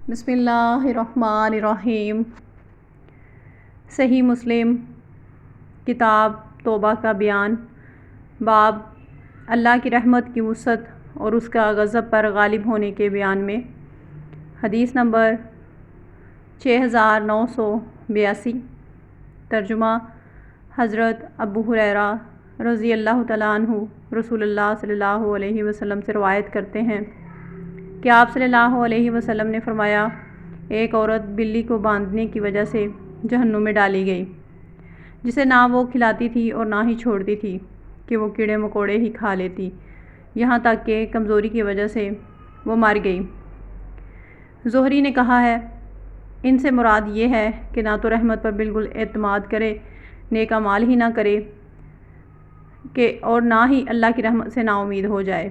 بسم اللہ الرحمن الرحیم۔ صحیح مسلم کتاب توبہ کا بیان، باب اللہ کی رحمت کی وسعت اور اس کا غضب پر غالب ہونے کے بیان میں۔ حدیث نمبر 6982۔ ترجمہ حضرت ابو ہریرہ رضی اللہ تعالیٰ عنہ رسول اللہ صلی اللہ علیہ وسلم سے روایت کرتے ہیں کہ آپ صلی اللہ علیہ وسلم نے فرمایا، ایک عورت بلی کو باندھنے کی وجہ سے جہنم میں ڈالی گئی، جسے نہ وہ کھلاتی تھی اور نہ ہی چھوڑتی تھی کہ وہ کیڑے مکوڑے ہی کھا لیتی، یہاں تک کہ کمزوری کی وجہ سے وہ مر گئی۔ زہری نے کہا ہے، ان سے مراد یہ ہے کہ نہ تو رحمت پر بالکل اعتماد کرے، نیک اعمال ہی نہ کرے اور نہ ہی اللہ کی رحمت سے نا امید ہو جائے۔